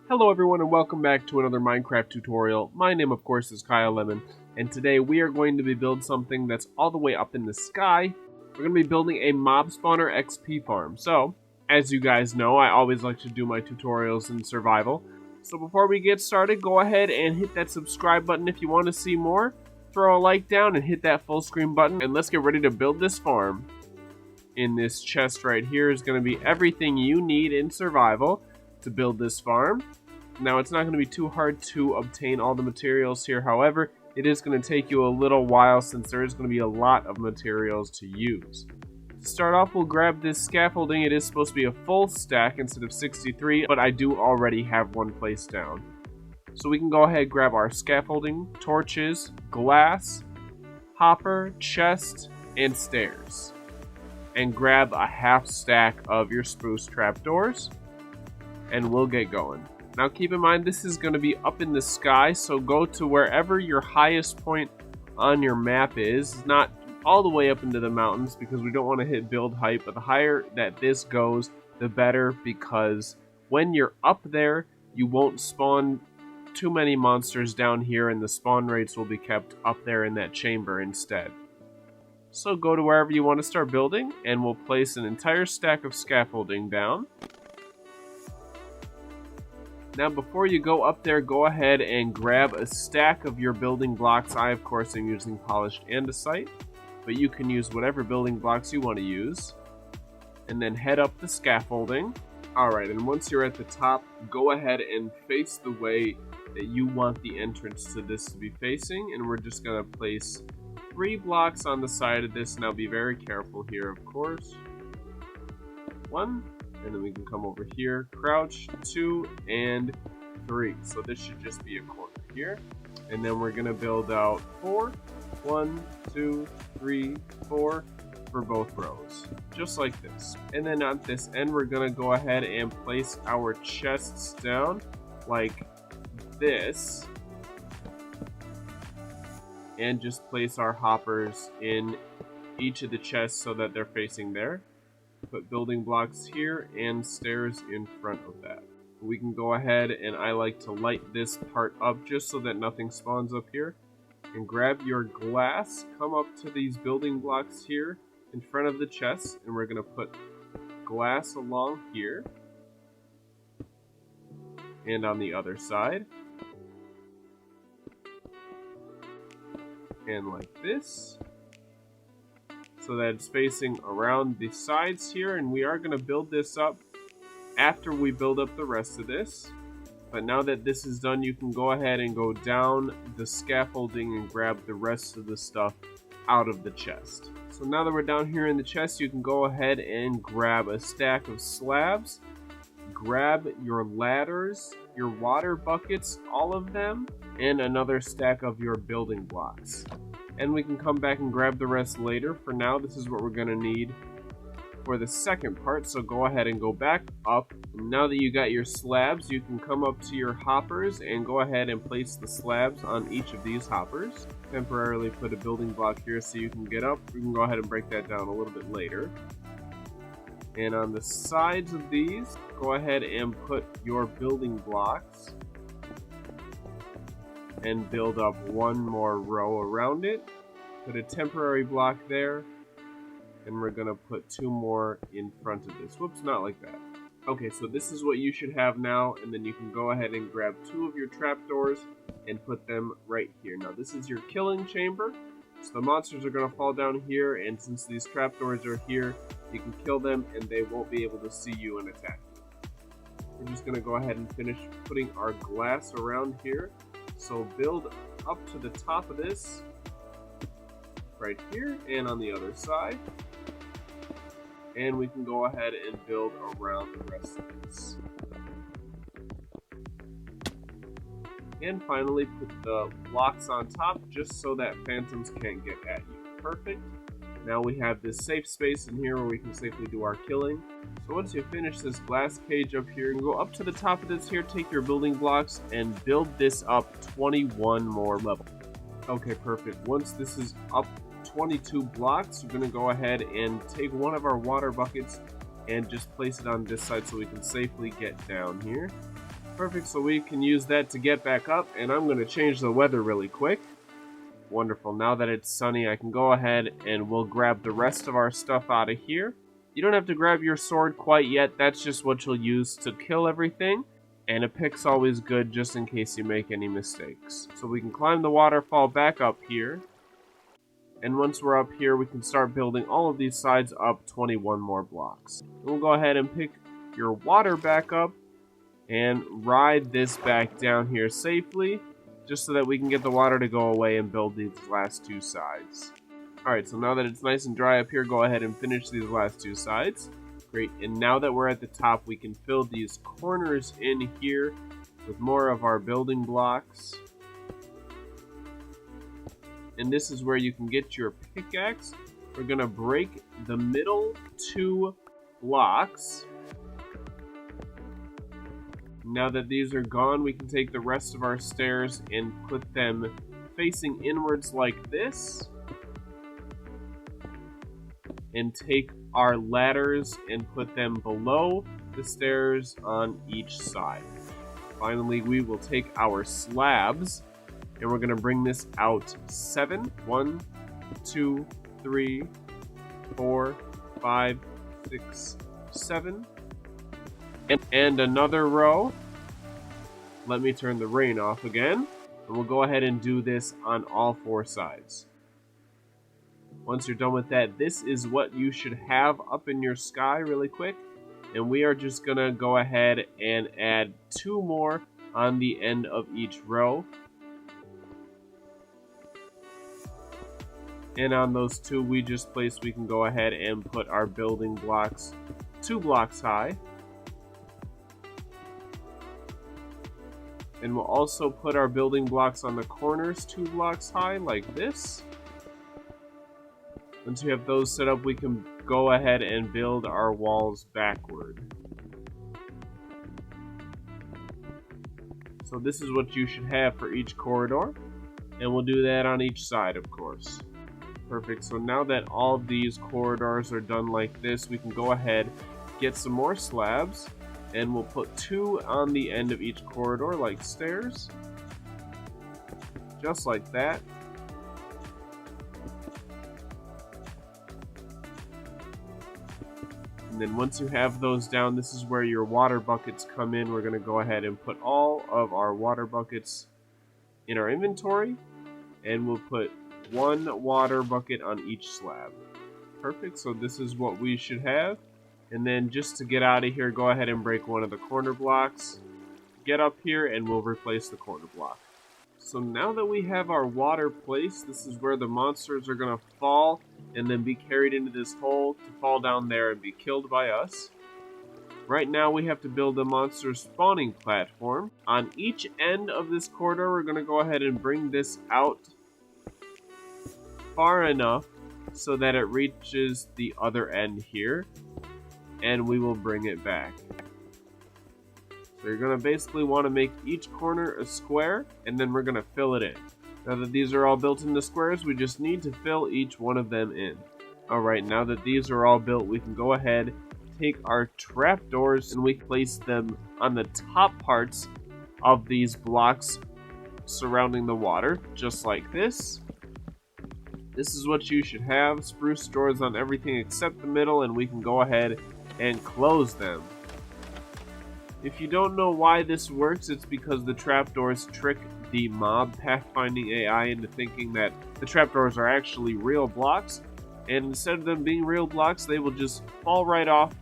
Hello everyone and welcome back to another Minecraft tutorial. My name of course is Kyle Lemon, and today we are going to be building something that's all the way up in the sky. We're going to be building a mob spawner XP farm. So, as you guys know, I always like to do my tutorials in survival. So before we get started, go ahead and hit that subscribe button if you want to see more. Throw a like down and hit that full screen button, and let's get ready to build this farm. In this chest right here is going to be everything you need in survival to build this farm. Now, it's not going to be too hard to obtain all the materials here. However, it is going to take you a little while since there is going to be a lot of materials to use. To start off, we'll grab this scaffolding. It is supposed to be a full stack instead of 63, but I do already have one placed down. So we can go ahead and grab our scaffolding, torches, glass, hopper, chest, and stairs. And grab a half stack of your spruce trapdoors, and we'll get going. Now keep in mind this is going to be up in the sky, so go to wherever your highest point on your map is, not all the way up into the mountains because we don't want to hit build height, but the higher that this goes, the better, because when you're up there, you won't spawn too many monsters down here and the spawn rates will be kept up there in that chamber instead. So go to wherever you want to start building, and we'll place an entire stack of scaffolding down. Now before you go up there, go ahead and grab a stack of your building blocks. I of course am using polished andesite, but you can use whatever building blocks you want to use. And then head up the scaffolding. Alright, and once you're at the top, go ahead and face the way that you want the entrance to this to be facing. And we're just going to place 3 blocks on the side of this. Now be very careful here, of course. 1. And then we can come over here, crouch, 2, and 3. So this should just be a corner here. And then we're going to build out 4. 1, 2, 3, 4 for both rows. Just like this. And then at this end, we're going to go ahead and place our chests down like this. And just place our hoppers in each of the chests so that they're facing there. Put building blocks here and stairs in front of that. We can go ahead, and I like to light this part up just so that nothing spawns up here. And grab your glass, come up to these building blocks here in front of the chest, and we're going to put glass along here and on the other side. And like this, so that it's facing around the sides here, and we are going to build this up after we build up the rest of this. But now that this is done, you can go ahead and go down the scaffolding and grab the rest of the stuff out of the chest. So now that we're down here in the chest, you can go ahead and grab a stack of slabs, grab your ladders, your water buckets, all of them, and another stack of your building blocks. And we can come back and grab the rest later. For now, this is what we're going to need for the second part. So go ahead and go back up. And now that you got your slabs, you can come up to your hoppers and go ahead and place the slabs on each of these hoppers. Temporarily put a building block here so you can get up. We can go ahead and break that down a little bit later. And on the sides of these, go ahead and put your building blocks and build up one more row around it. Put a temporary block there, and we're gonna put 2 more in front of this. Whoops, not like that. Okay, so this is what you should have now, and then you can go ahead and grab 2 of your trapdoors and put them right here. Now this is your killing chamber, so the monsters are gonna fall down here, and since these trapdoors are here, you can kill them and they won't be able to see you and attack you. We're just gonna go ahead and finish putting our glass around here. So build up to the top of this, right here, and on the other side. And we can go ahead and build around the rest of this. And finally, put the blocks on top just so that phantoms can't get at you. Perfect. Now we have this safe space in here where we can safely do our killing. So once you finish this glass cage up here, you can go up to the top of this here, take your building blocks, and build this up 21 more levels. Okay, perfect. Once this is up 22 blocks, we're going to go ahead and take one of our water buckets and just place it on this side so we can safely get down here. Perfect, so we can use that to get back up, and I'm going to change the weather really quick. Wonderful, now that it's sunny, I can go ahead and we'll grab the rest of our stuff out of here. You don't have to grab your sword quite yet, that's just what you'll use to kill everything. And a pick's always good just in case you make any mistakes. So we can climb the waterfall back up here. And once we're up here, we can start building all of these sides up 21 more blocks. And we'll go ahead and pick your water back up and ride this back down here safely, just so that we can get the water to go away and build these last two sides. Alright, so now that it's nice and dry up here, go ahead and finish these last two sides. Great, and now that we're at the top, we can fill these corners in here with more of our building blocks. And this is where you can get your pickaxe. We're gonna break the middle two blocks. Now that these are gone, we can take the rest of our stairs and put them facing inwards like this. And take our ladders and put them below the stairs on each side. Finally, we will take our slabs and we're gonna bring this out 7. 1, 2, 3, 4, 5, 6, 7. And another row. Let me turn the rain off again. And we'll go ahead and do this on all 4 sides. Once you're done with that, this is what you should have up in your sky really quick. And we are just gonna go ahead and add 2 more on the end of each row. And on those 2 we just placed, we can go ahead and put our building blocks 2 blocks high. And we'll also put our building blocks on the corners 2 blocks high, like this. Once you have those set up, we can go ahead and build our walls backward. So this is what you should have for each corridor. And we'll do that on each side, of course. Perfect, so now that all of these corridors are done like this, we can go ahead, get some more slabs, and we'll put 2 on the end of each corridor like stairs. Just like that. And then once you have those down, this is where your water buckets come in. We're going to go ahead and put all of our water buckets in our inventory. And we'll put 1 water bucket on each slab. Perfect, so this is what we should have. And then just to get out of here, go ahead and break one of the corner blocks. Get up here and we'll replace the corner block. So now that we have our water placed, this is where the monsters are going to fall and then be carried into this hole to fall down there and be killed by us. Right now we have to build a monster spawning platform. On each end of this corridor, we're going to go ahead and bring this out far enough so that it reaches the other end here. And we will bring it back. So you're going to basically want to make each corner a square, and then we're going to fill it in. Now that these are all built into squares, we just need to fill each one of them in. Alright, now that these are all built, we can go ahead, take our trapdoors, and we place them on the top parts of these blocks surrounding the water, just like this. This is what you should have. Spruce doors on everything except the middle, and we can go ahead and close them. If you don't know why this works, it's because the trapdoors trick the mob pathfinding AI into thinking that the trapdoors are actually real blocks, and instead of them being real blocks, they will just fall right off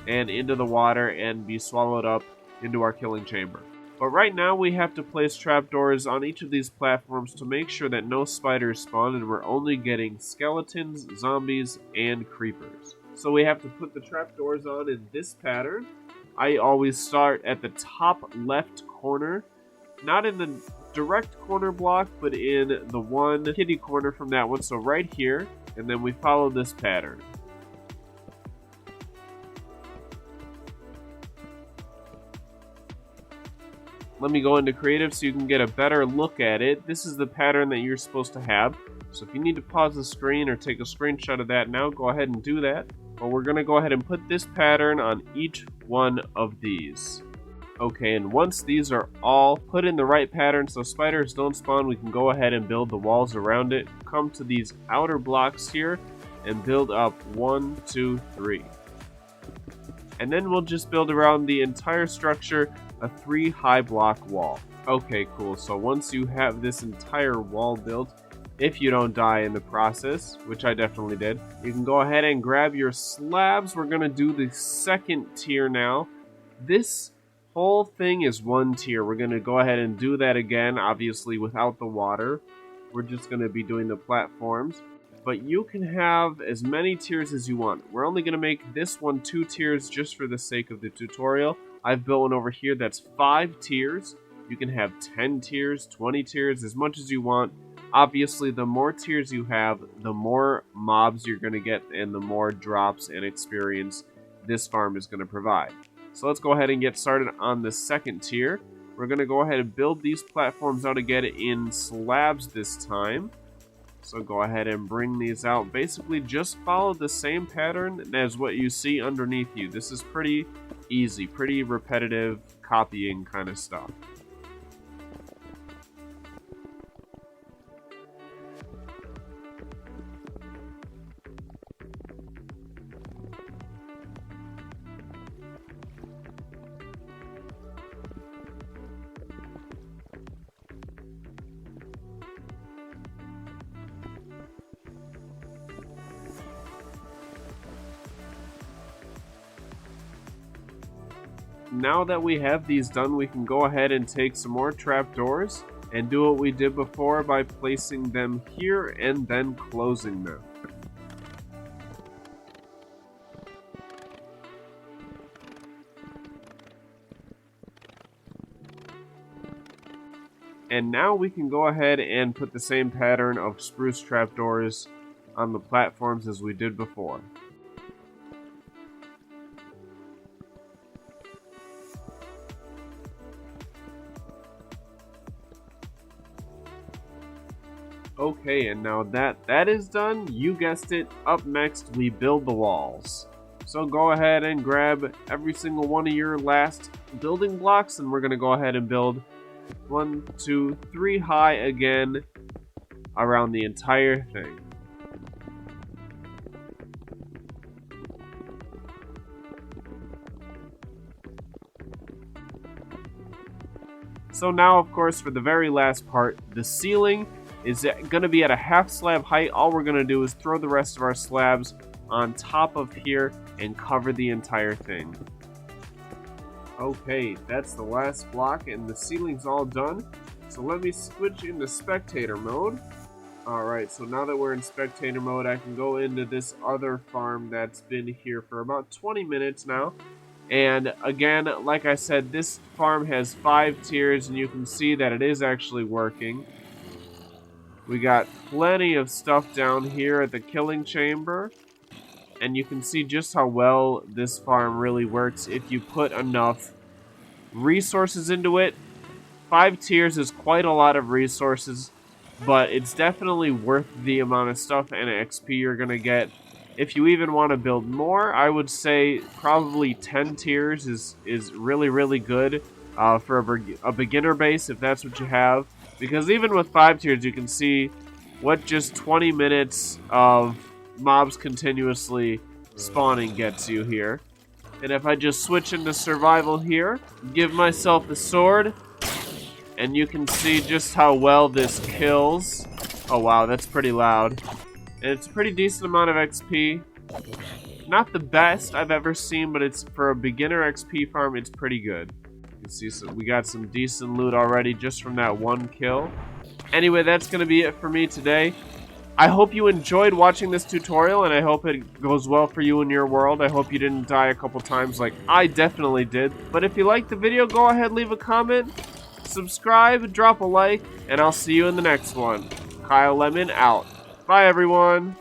and into the water and be swallowed up into our killing chamber. But right now we have to place trapdoors on each of these platforms to make sure that no spiders spawn and we're only getting skeletons, zombies, and creepers. So we have to put the trapdoors on in this pattern. I always start at the top left corner, not in the direct corner block, but in the one kitty corner from that one, so right here, and then we follow this pattern. Let me go into creative so you can get a better look at it. This is the pattern that you're supposed to have. So if you need to pause the screen or take a screenshot of that now, go ahead and do that. But we're going to go ahead and put this pattern on each one of these. Okay, and once these are all put in the right pattern so spiders don't spawn, we can go ahead and build the walls around it. Come to these outer blocks here and build up 1, 2, 3. And then we'll just build around the entire structure a 3 high block wall. Okay, cool. So once you have this entire wall built, if you don't die in the process, which I definitely did, you can go ahead and grab your slabs. We're going to do the second tier now. This whole thing is 1 tier. We're going to go ahead and do that again, obviously without the water. We're just going to be doing the platforms. But you can have as many tiers as you want. We're only going to make this one 2 tiers just for the sake of the tutorial. I've built one over here that's 5 tiers. You can have 10 tiers, 20 tiers, as much as you want. Obviously, the more tiers you have, the more mobs you're going to get and the more drops and experience this farm is going to provide. So let's go ahead and get started on the second tier. We're going to go ahead and build these platforms out again in slabs this time. So go ahead and bring these out. Basically, just follow the same pattern as what you see underneath you. This is pretty easy, pretty repetitive copying kind of stuff. Now that we have these done, we can go ahead and take some more trapdoors and do what we did before by placing them here and then closing them. And now we can go ahead and put the same pattern of spruce trapdoors on the platforms as we did before. Okay, and now that is done, you guessed it, up next we build the walls. So go ahead and grab every single one of your last building blocks, and we're going to go ahead and build 1, 2, 3 high again around the entire thing. So now, of course, for the very last part, the ceiling is going to be at a half slab height. All we're going to do is throw the rest of our slabs on top of here and cover the entire thing. Okay, that's the last block and the ceiling's all done. So let me switch into spectator mode. Alright, so now that we're in spectator mode, I can go into this other farm that's been here for about 20 minutes now. And again, like I said, this farm has 5 tiers and you can see that it is actually working. We got plenty of stuff down here at the killing chamber. And you can see just how well this farm really works if you put enough resources into it. 5 tiers is quite a lot of resources, but it's definitely worth the amount of stuff and XP you're going to get. If you even want to build more, I would say probably 10 tiers is really, really good for a beginner base if that's what you have. Because even with 5 tiers, you can see what just 20 minutes of mobs continuously spawning gets you here. And if I just switch into survival here, give myself a sword, and you can see just how well this kills. Oh wow, that's pretty loud. And it's a pretty decent amount of XP. Not the best I've ever seen, but it's for a beginner XP farm, it's pretty good. You can see we got some decent loot already just from that one kill. Anyway, that's going to be it for me today. I hope you enjoyed watching this tutorial, and I hope it goes well for you in your world. I hope you didn't die a couple times like I definitely did. But if you liked the video, go ahead, leave a comment, subscribe, drop a like, and I'll see you in the next one. Kyle Lemon out. Bye, everyone.